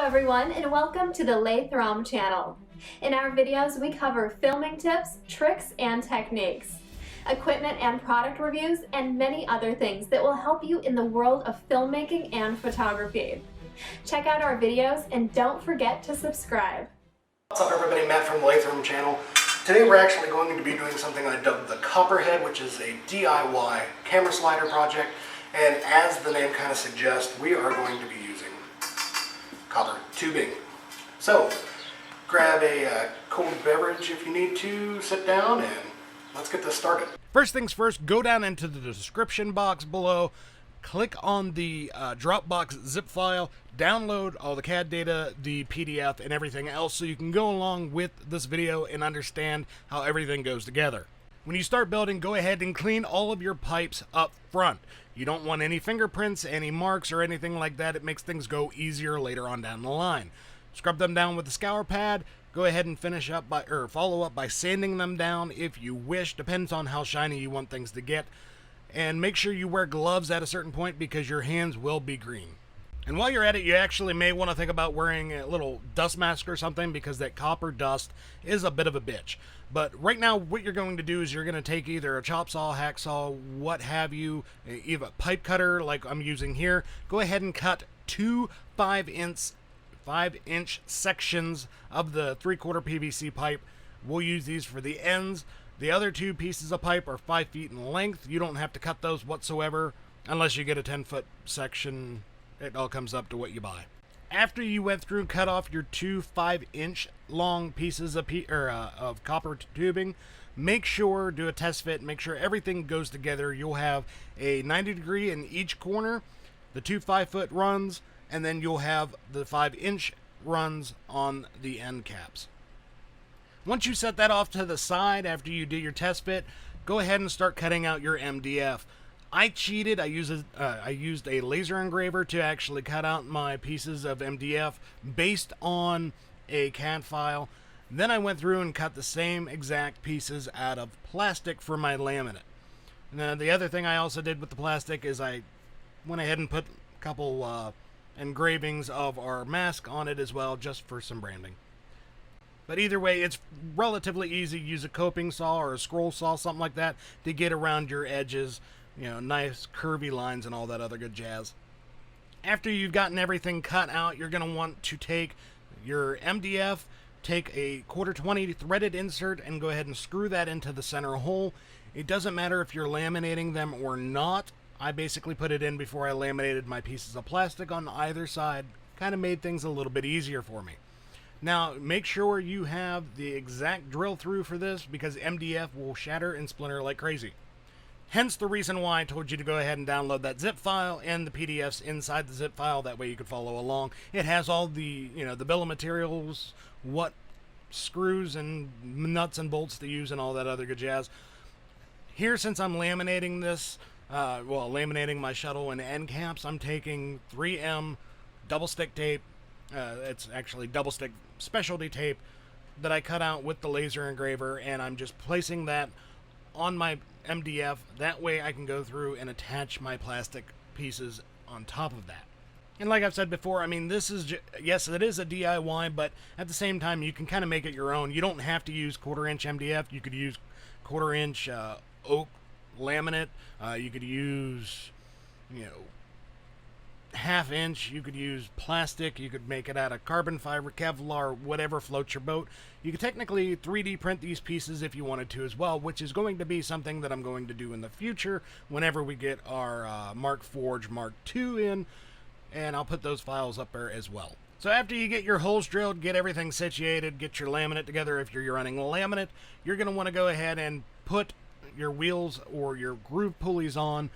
everyone, and welcome to the Laythrom channel. In our videos, we cover filming tips, tricks, and techniques, equipment and product reviews, and many other things that will help you in the world of filmmaking and photography. Check out our videos and don't forget to subscribe. What's up everybody, Matt from the Laythrom channel. Today we're actually going to be doing something I dubbed the Copperhead, which is a DIY camera slider project. And as the name kind of suggests, we are going to be using copper tubing. So grab a cold beverage if you need to, sit down, and let's get this started. First things first, go down into the description box below, click on the Dropbox zip file, download all the CAD data, the PDF, and everything else so you can go along with this video and understand how everything goes together. When you start building, go ahead and clean all of your pipes up front. You don't want any fingerprints, any marks, or anything like that. It makes things go easier later on down the line. Scrub them down with a scour pad. Go ahead and finish up by, or follow up by sanding them down if you wish. Depends on how shiny you want things to get. And make sure you wear gloves at a certain point because your hands will be green. And while you're at it, you actually may want to think about wearing a little dust mask or something because that copper dust is a bit of a bitch. But right now, what you're going to do is you're going to take either a chop saw, hacksaw, what have you, even a pipe cutter like I'm using here. Go ahead and cut two 5-inch sections of the 3/4 PVC pipe. We'll use these for the ends. The other two pieces of pipe are 5 feet in length. You don't have to cut those whatsoever unless you get a 10-foot section. It all comes up to what you buy. After you went through and cut off your two 5-inch long pieces of copper tubing, make sure, do a test fit, make sure everything goes together. You'll have a 90-degree in each corner, the two 5-foot runs, and then you'll have the 5-inch runs on the end caps. Once you set that off to the side after you do your test fit, go ahead and start cutting out your MDF. I cheated. I used a laser engraver to actually cut out my pieces of MDF based on a CAD file. Then I went through and cut the same exact pieces out of plastic for my laminate. Now, the other thing I also did with the plastic is I went ahead and put a couple engravings of our mask on it as well, just for some branding. But either way, it's relatively easy. Use a coping saw or a scroll saw, something like that, to get around your edges. You know, nice curvy lines and all that other good jazz. After you've gotten everything cut out, you're going to want to take your MDF, take a 1/4-20 threaded insert, and go ahead and screw that into the center hole. It doesn't matter if you're laminating them or not. I basically put it in before I laminated my pieces of plastic on either side. Kind of made things a little bit easier for me. Now, make sure you have the exact drill through for this because MDF will shatter and splinter like crazy. Hence the reason why I told you to go ahead and download that zip file and the PDFs inside the zip file. That way you could follow along. It has all the, the bill of materials, what screws and nuts and bolts to use and all that other good jazz. Here, since I'm laminating this, laminating my shuttle and end caps, I'm taking 3M double stick tape. It's actually double stick specialty tape that I cut out with the laser engraver, and I'm just placing that on my MDF. That way I can go through and attach my plastic pieces on top of that. And like I've said before, I mean, this is yes, it is a DIY, but at the same time you can kind of make it your own. You don't have to use 1/4-inch MDF. You could use 1/4-inch oak laminate. You could use 1/2-inch. You could use plastic. You could make it out of carbon fiber, Kevlar, whatever floats your boat. You could technically 3D print these pieces if you wanted to as well, which is going to be something that I'm going to do in the future whenever we get our Mark Forge Mark II in, and I'll put those files up there as well. So after you get your holes drilled, get everything situated, get your laminate together. If you're running laminate, you're going to want to go ahead and put your wheels or your groove pulleys on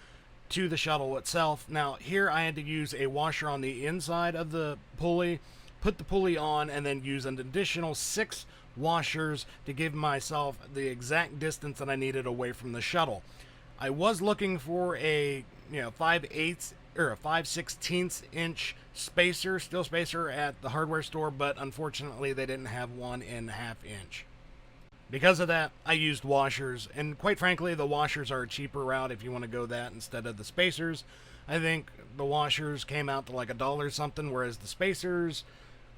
to the shuttle itself. Now here I had to use a washer on the inside of the pulley, put the pulley on, and then use an additional 6 washers to give myself the exact distance that I needed away from the shuttle. I was looking for a 5/8 or a 5/16 inch spacer, steel spacer at the hardware store, but unfortunately they didn't have one in 1/2 inch. Because of that, I used washers, and quite frankly, the washers are a cheaper route if you want to go that instead of the spacers. I think the washers came out to like $1 something, whereas the spacers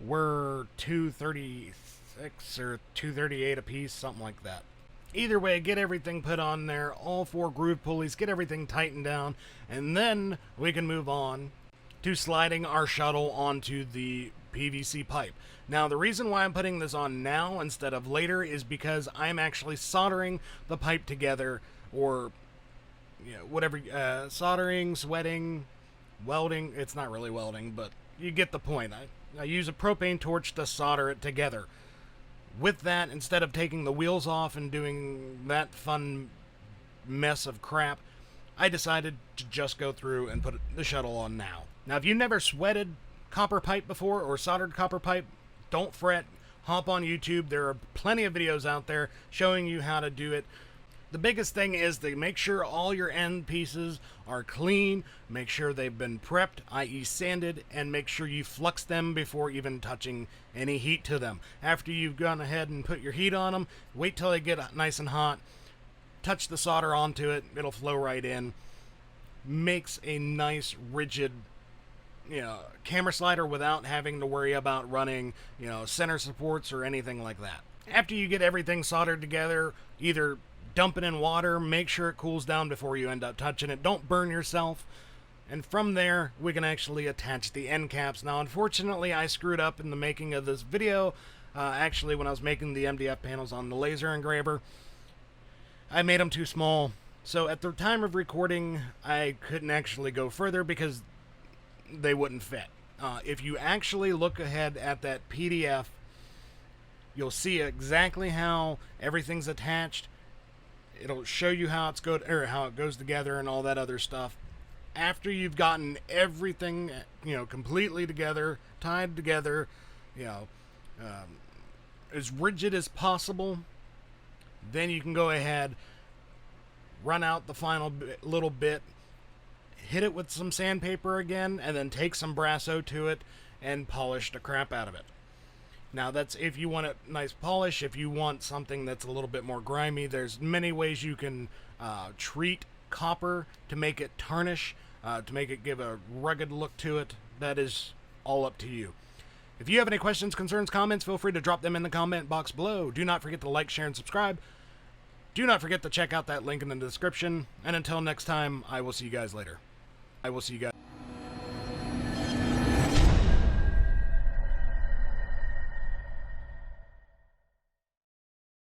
were $236 or $238 a piece, something like that. Either way, get everything put on there, all 4 groove pulleys, get everything tightened down, and then we can move on to sliding our shuttle onto the PVC pipe. Now, the reason why I'm putting this on now instead of later is because I'm actually soldering the pipe together, or whatever, soldering, sweating, welding. It's not really welding, but you get the point. I use a propane torch to solder it together. With that, instead of taking the wheels off and doing that fun mess of crap, I decided to just go through and put the shuttle on now. Now, if you've never sweated copper pipe before or soldered copper pipe, don't fret. Hop on YouTube. There are plenty of videos out there showing you how to do it. The biggest thing is to make sure all your end pieces are clean, make sure they've been prepped, i.e. sanded, and make sure you flux them before even touching any heat to them. After you've gone ahead and put your heat on them, wait till they get nice and hot, touch the solder onto it, it'll flow right in. Makes a nice rigid camera slider without having to worry about running center supports or anything like that. After you get everything soldered together, either dump it in water, make sure it cools down before you end up touching it. Don't burn yourself. And from there, we can actually attach the end caps. Now, unfortunately, I screwed up in the making of this video. Actually, when I was making the MDF panels on the laser engraver, I made them too small. So at the time of recording, I couldn't actually go further because they wouldn't fit. If you actually look ahead at that PDF, you'll see exactly how everything's attached. It'll show you how how it goes together and all that other stuff. After you've gotten everything, completely together, tied together, as rigid as possible, then you can go ahead, run out the final little bit, hit it with some sandpaper again, and then take some Brasso to it and polish the crap out of it. Now, that's if you want a nice polish. If you want something that's a little bit more grimy, there's many ways you can treat copper to make it tarnish, to make it give a rugged look to it. That is all up to you. If you have any questions, concerns, comments, feel free to drop them in the comment box below. Do not forget to like, share, and subscribe. Do not forget to check out that link in the description. And until next time, I will see you guys later. I will see you guys.